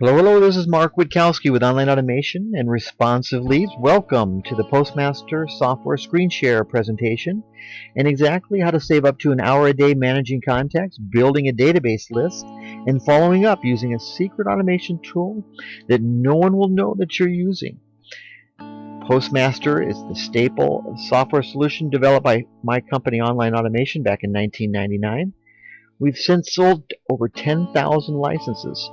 Hello, this is Mark Witkowski with Online Automation and Responsive Leads. Welcome to the Postmaster Software Screenshare presentation and exactly how to save up to an hour a day managing contacts, building a database list, and following up using a secret automation tool that no one will know that you're using. Postmaster is the staple software solution developed by my company Online Automation back in 1999. We've since sold over 10,000 licenses.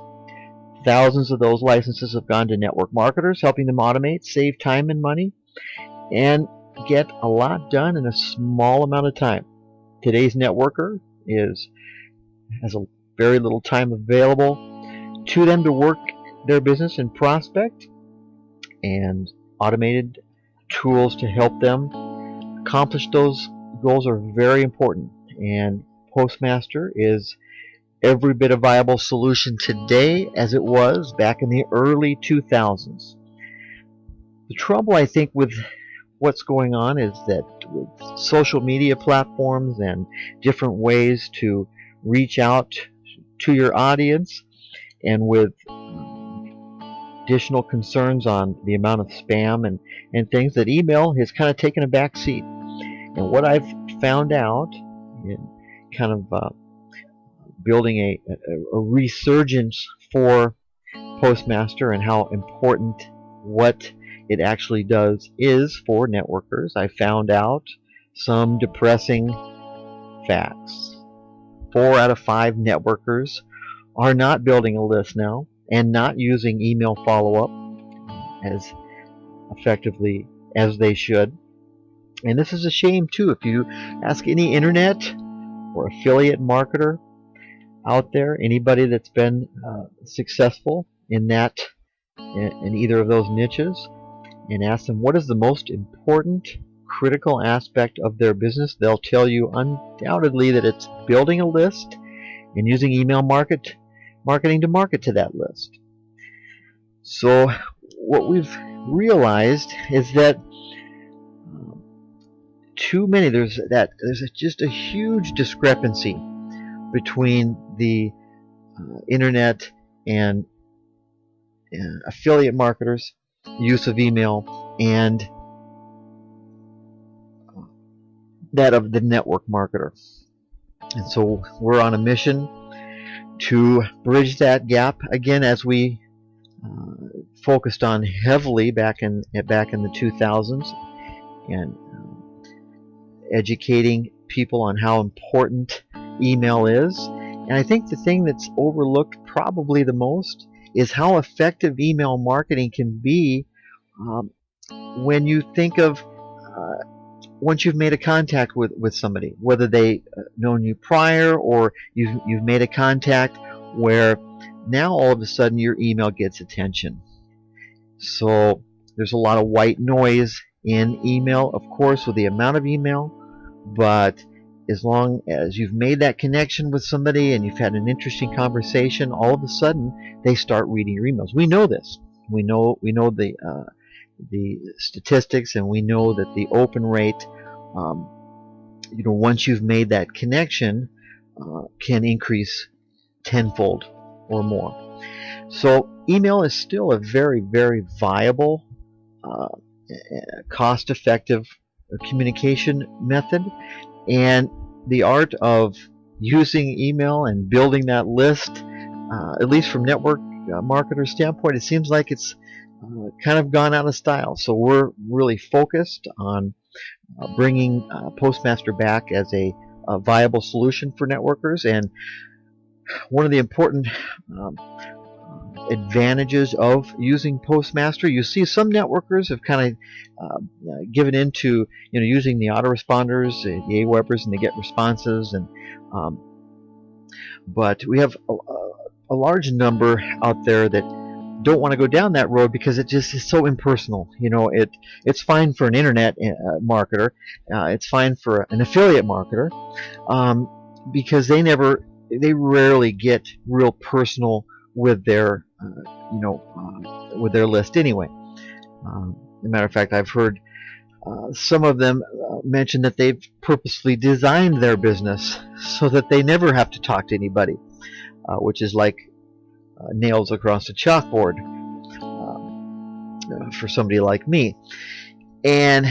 Thousands of those licenses have gone to network marketers, helping them automate, save time and money, and get a lot done in a small amount of time. Today's networker has a very little time available to them to work their business and prospect, and automated tools to help them accomplish those goals are very important. And Postmaster is every bit a viable solution today as it was back in the early 2000s. The trouble, I think, with what's going on is that with social media platforms and different ways to reach out to your audience, and with additional concerns on the amount of spam and things, that email has kind of taken a back seat. And what I've found out in kind of building a resurgence for Postmaster and how important what it actually does is for networkers, I found out some depressing facts. 4 out of 5 networkers are not building a list now and not using email follow-up as effectively as they should. And this is a shame too. If you ask any internet or affiliate marketer out there, anybody that's been successful in either of those niches, and ask them what is the most important critical aspect of their business, they'll tell you undoubtedly that it's building a list and using email marketing to market to that list. So what we've realized is that too many there's just a huge discrepancy between the internet and affiliate marketers' use of email and that of the network marketer. And so we're on a mission to bridge that gap again, as we focused on heavily back in the 2000s, and educating people on how important email is. And I think the thing that's overlooked probably the most is how effective email marketing can be when you think of once you've made a contact with somebody, whether they known you prior or you've made a contact where now all of a sudden your email gets attention. So there's a lot of white noise in email, of course, with the amount of email, but as long as you've made that connection with somebody and you've had an interesting conversation, all of a sudden they start reading your emails. We know this. We know the statistics, and we know that the open rate, once you've made that connection, can increase tenfold or more. So email is still a very, very viable, cost-effective communication method, and the art of using email and building that list, at least from network marketer's standpoint, it seems like it's kind of gone out of style. So we're really focused on bringing Postmaster back as a viable solution for networkers. And one of the important advantages of using Postmaster, you see some networkers have kind of given into using the autoresponders, the Awebers, and the get responses, and but we have a large number out there that don't want to go down that road because it just is so impersonal. It's fine for an internet marketer, it's fine for an affiliate marketer, because they rarely get real personal with their with their list anyway. As a matter of fact, I've heard some of them mention that they've purposely designed their business so that they never have to talk to anybody, which is like nails across the chalkboard for somebody like me. And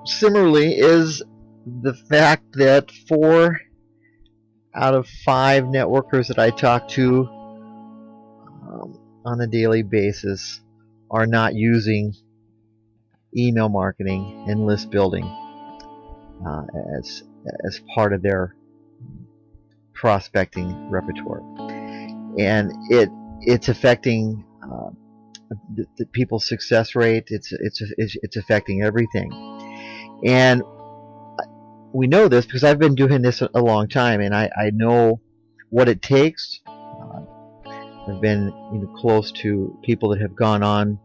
similarly is the fact that 4 out of 5 networkers that I talk to on a daily basis are not using email marketing and list building as part of their prospecting repertoire, and it's affecting the people's success rate. It's affecting everything, and we know this because I've been doing this a long time, and I know what it takes. I've been close to people that have gone on,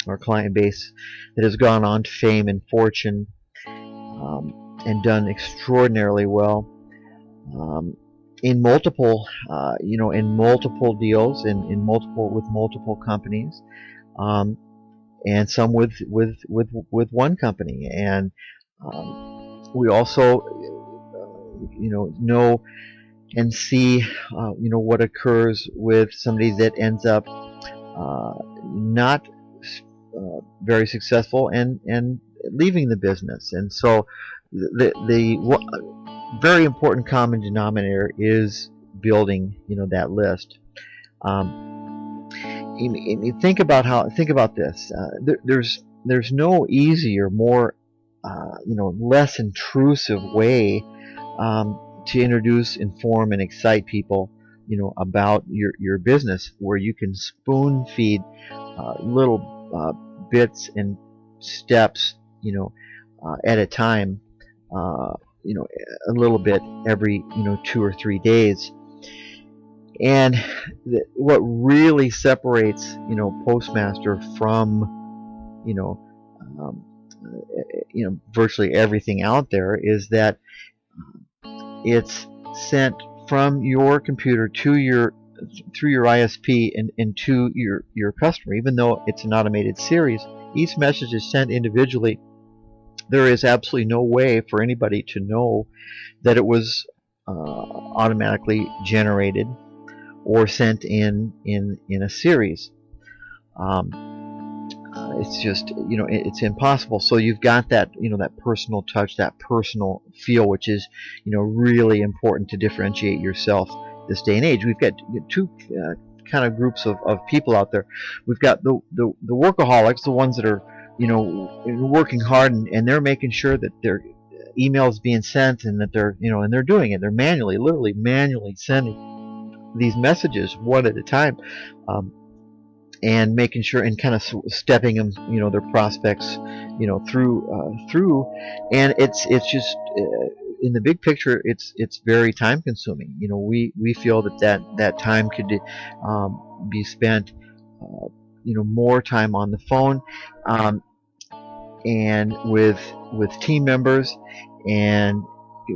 our client base that has gone on to fame and fortune, and done extraordinarily well in multiple in multiple deals, with multiple companies, and some with one company. And we also know and see what occurs with somebody that ends up not very successful and leaving the business. And so the very important common denominator is building that list. And think about this. There's no easier, more less intrusive way to introduce, inform, and excite people about your business, where you can spoon feed little bits and steps at a time, a little bit every 2 or 3 days. And what really separates Postmaster from virtually everything out there is that it's sent from your computer through your ISP and to your customer. Even though it's an automated series, each message is sent individually. There is absolutely no way for anybody to know that it was automatically generated or sent in a series. It's just it's impossible. So you've got that that personal touch, that personal feel, which is really important to differentiate yourself this day and age. We've got two kind of groups of people out there. We've got the workaholics, the ones that are working hard, and they're making sure that their emails being sent, and that they're and they're doing it. They're literally manually sending these messages one at a time, and making sure and kind of stepping them, their prospects, through, and it's just in the big picture, it's very time consuming. We feel that time could be spent, more time on the phone, and with team members, and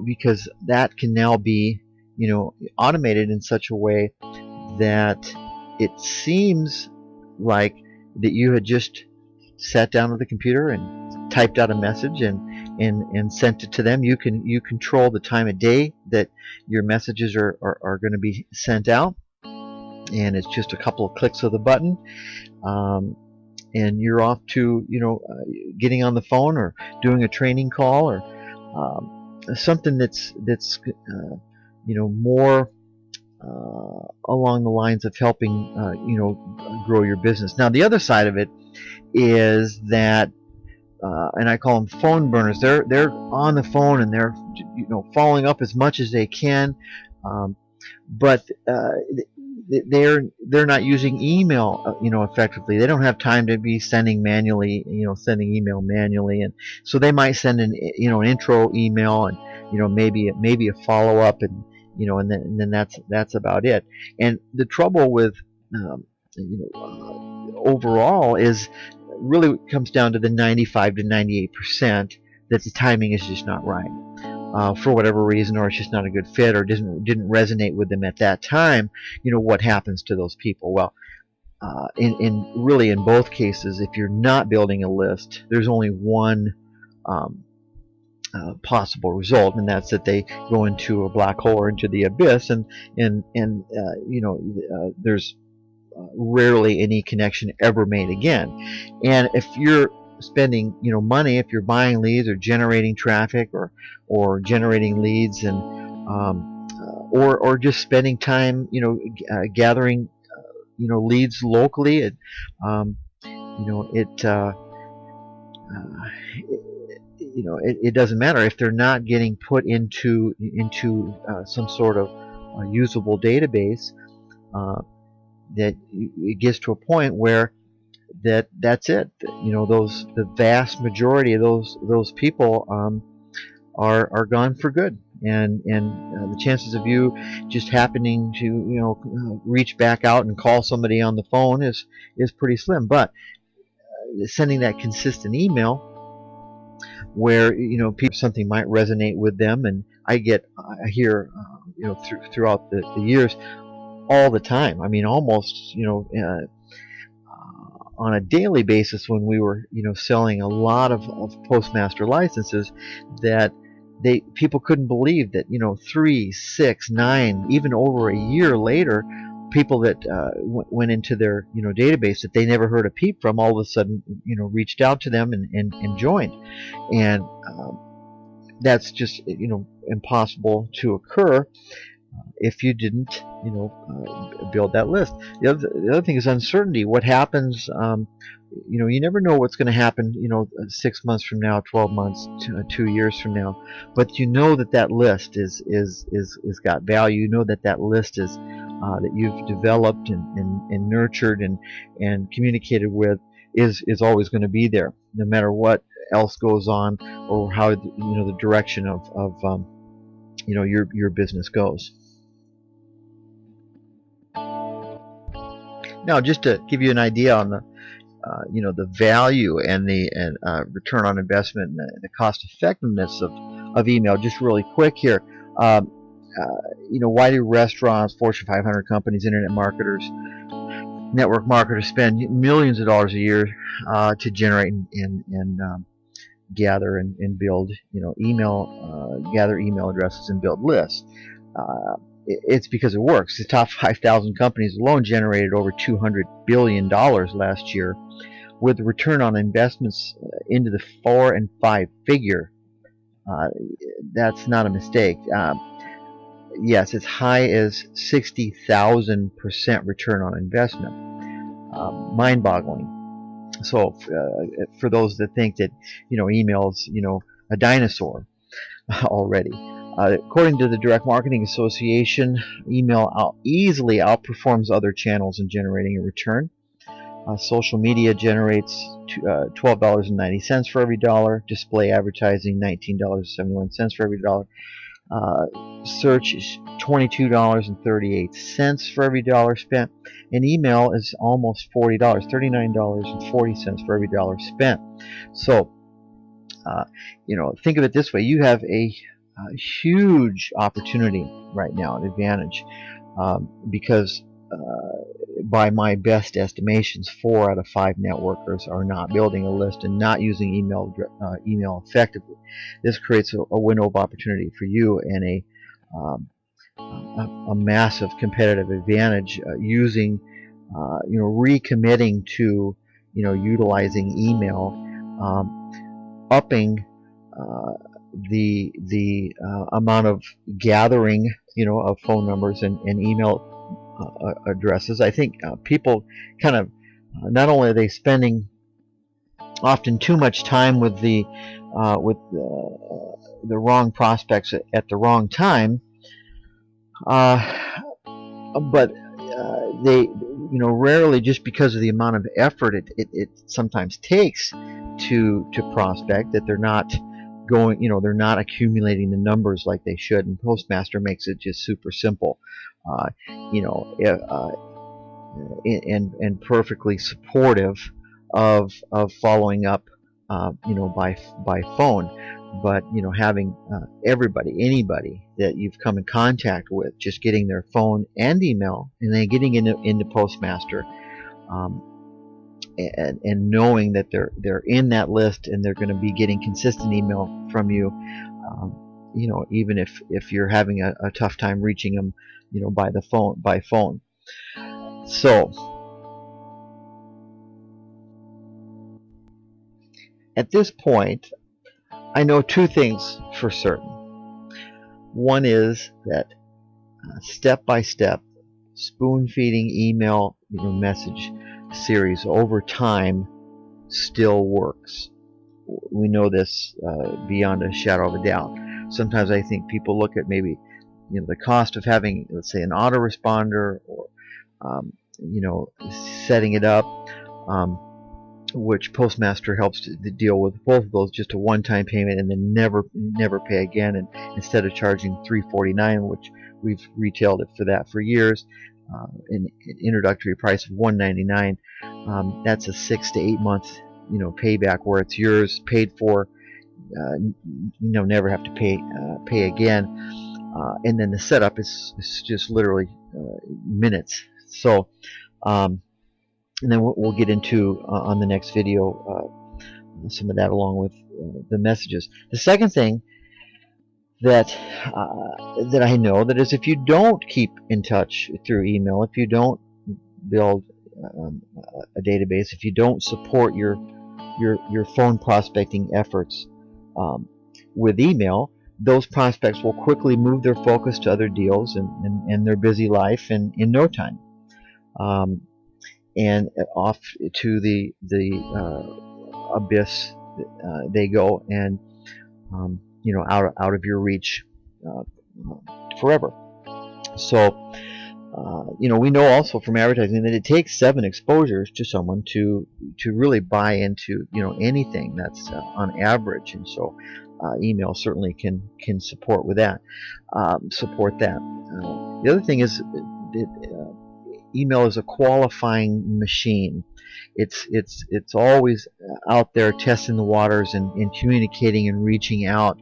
because that can now be automated in such a way that it seems like that you had just sat down at the computer and typed out a message and sent it to them. You control the time of day that your messages are going to be sent out, and it's just a couple of clicks of the button, and you're off to getting on the phone or doing a training call, or something that's more along the lines of helping grow your business. Now the other side of it is that, and I call them phone burners. They're on the phone, and they're following up as much as they can, but they're not using email effectively. They don't have time to be sending email manually, and so they might send an intro email, and maybe a follow up, and and then that's about it. And the trouble with overall is really comes down to the 95 to 98% that the timing is just not right, for whatever reason, or it's just not a good fit, or didn't resonate with them at that time. What happens to those people? Well, in both cases, if you're not building a list, there's only one possible result, and that's that they go into a black hole or into the abyss, and there's rarely any connection ever made again. And if you're spending money, if you're buying leads or generating traffic or generating leads, and or just spending time gathering leads locally, it it doesn't matter if they're not getting put into some sort of usable database. That it gets to a point where that's it. The vast majority of those people are gone for good, and the chances of you just happening to reach back out and call somebody on the phone is pretty slim. But sending that consistent email where people, something might resonate with them, and I hear throughout the years all the time. I mean, almost on a daily basis, when we were selling a lot of Postmaster licenses, that people couldn't believe that 3, 6, 9, even over a year later, people that went into their database that they never heard a peep from, all of a sudden reached out to them and joined. And that's just impossible to occur if you didn't build that list. The other thing is uncertainty. What happens, you never know what's going to happen 6 months from now, 12 months, 2 years from now, but that list is got value. That list is that you've developed and nurtured and communicated with is always going to be there, no matter what else goes on or how the direction of your business goes. Now, just to give you an idea on the value and the return on investment and the cost effectiveness of email, just really quick here. Why do restaurants, Fortune 500 companies, internet marketers, network marketers spend millions of dollars a year to generate and gather and build gather email addresses and build lists? It's because it works. The top 5,000 companies alone generated over $200 billion last year, with return on investments into the 4 and 5 figure. That's not a mistake. Yes, as high as 60,000% return on investment. Mind-boggling. So for those that think that email's a dinosaur already. According to the Direct Marketing Association, email easily outperforms other channels in generating a return. Social media generates $12.90 for every dollar. Display advertising, $19.71 for every dollar. Search is $22.38 for every dollar spent. And email is almost $40, $39.40 for every dollar spent. So, think of it this way. You have a huge opportunity right now, an advantage, because by my best estimations, 4 out of 5 networkers are not building a list and not using email effectively. This creates a window of opportunity for you and a massive competitive advantage using recommitting to utilizing email, upping the amount of gathering of phone numbers and email addresses. I think people kind of not only are they spending often too much time with the wrong prospects at the wrong time, but they rarely, just because of the amount of effort it sometimes takes to prospect, that they're not going, they're not accumulating the numbers like they should. And Postmaster makes it just super simple, and perfectly supportive of following up, by phone. But having anybody that you've come in contact with, just getting their phone and email, and then getting into Postmaster, and knowing that they're in that list and they're going to be getting consistent email from you, even if you're having a tough time reaching them, by phone. So at this point, I know two things for certain. One is that step by step, spoon feeding email message series over time still works. We know this beyond a shadow of a doubt. Sometimes I think people look at maybe the cost of having, let's say, an autoresponder, or setting it up, which Postmaster helps to deal with both of those, just a one-time payment and then never pay again. And instead of charging $3.49, which we've retailed it for that for years, an introductory price of $1.99, that's a 6 to 8 month payback, where it's yours, paid for, never have to pay again, and then the setup is just literally minutes. So and then we'll get into on the next video some of that, along with the messages. The second thing that I know, that is, if you don't keep in touch through email, if you don't build a database, if you don't support your phone prospecting efforts with email, those prospects will quickly move their focus to other deals and their busy life in no time. And off to the abyss they go, and out of your reach forever. So we know also from advertising that it takes 7 exposures to someone to really buy into anything. That's on average, and so email certainly can support with that. The other thing is that email is a qualifying machine. It's always out there testing the waters and communicating and reaching out.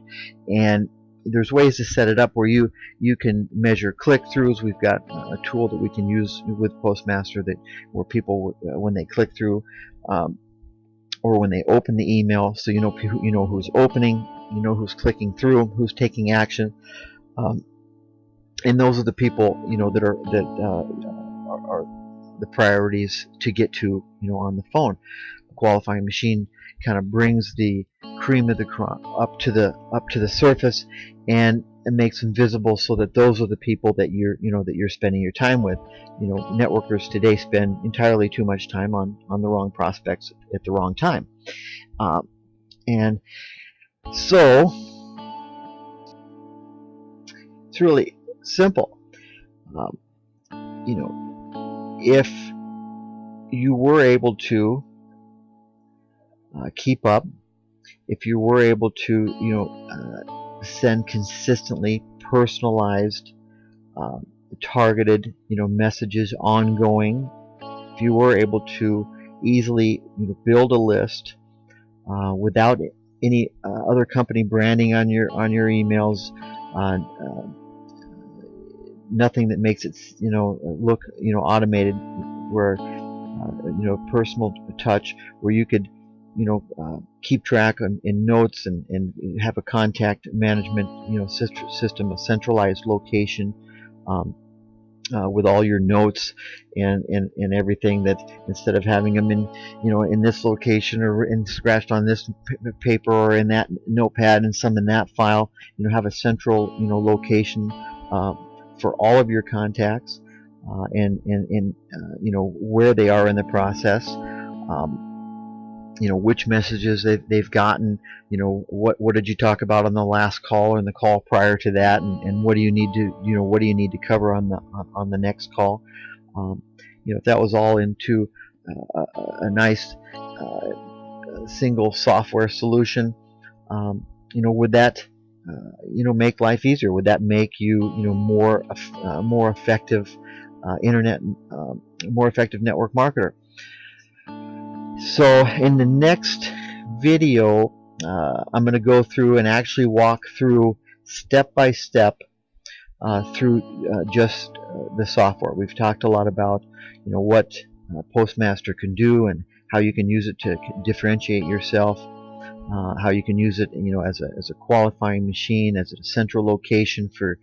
And there's ways to set it up where you can measure click-throughs. We've got a tool that we can use with Postmaster where people, when they click through, or when they open the email, so you know who's opening, who's clicking through, who's taking action, and those are the people that are the priorities to get to on the phone. The qualifying machine kind of brings the cream of the crop up to the surface, and it makes them visible, so that those are the people that you're spending your time with. Networkers today spend entirely too much time on the wrong prospects at the wrong time, and so it's really simple. If you were able to keep up, if you were able to send consistently personalized, targeted messages ongoing, if you were able to easily build a list without any other company branding on your emails, nothing that makes it look automated, where personal touch, where you could keep track in notes and have a contact management system, a centralized location with all your notes and everything, that instead of having them in this location, or scratched on this paper, or in that notepad and some in that file, have a central location for all of your contacts, and where they are in the process, which messages they've gotten, what did you talk about on the last call or in the call prior to that, and what do you need to cover on the next call. If that was all into a nice single software solution, would that make life easier? Would that make you more effective more effective network marketer? So in the next video, I'm going to go through and actually walk through step by step through just the software. We've talked a lot about what Postmaster can do and how you can use it to differentiate yourself, how you can use it, as a qualifying machine, as a central location for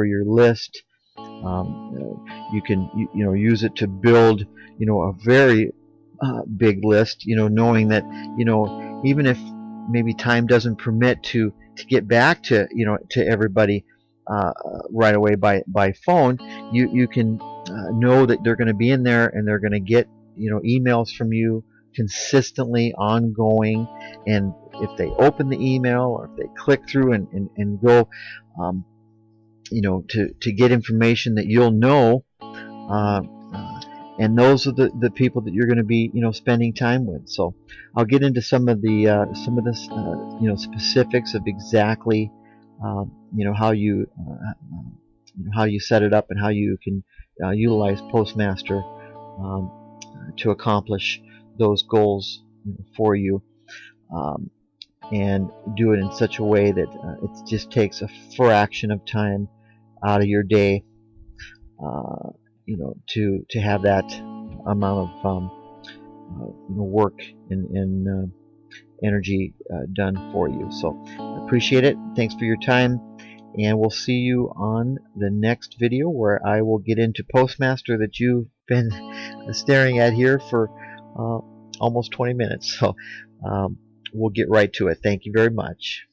your list. You can use it to build a very big list, knowing that even if maybe time doesn't permit to get back to everybody right away by phone, you can know that they're going to be in there and they're going to get emails from you consistently, ongoing. And if they open the email, or if they click through and go um, to get information, that you'll know, uh, and those are the people that you're going to be spending time with. So I'll get into some of the specifics of exactly how you set it up and how you can utilize Postmaster to accomplish those goals for you, and do it in such a way that it just takes a fraction of time out of your day, to have that amount of work and energy done for you. So I appreciate it. Thanks for your time, and we'll see you on the next video, where I will get into Postmaster that you've been staring at here for almost 20 minutes. So we'll get right to it. Thank you very much.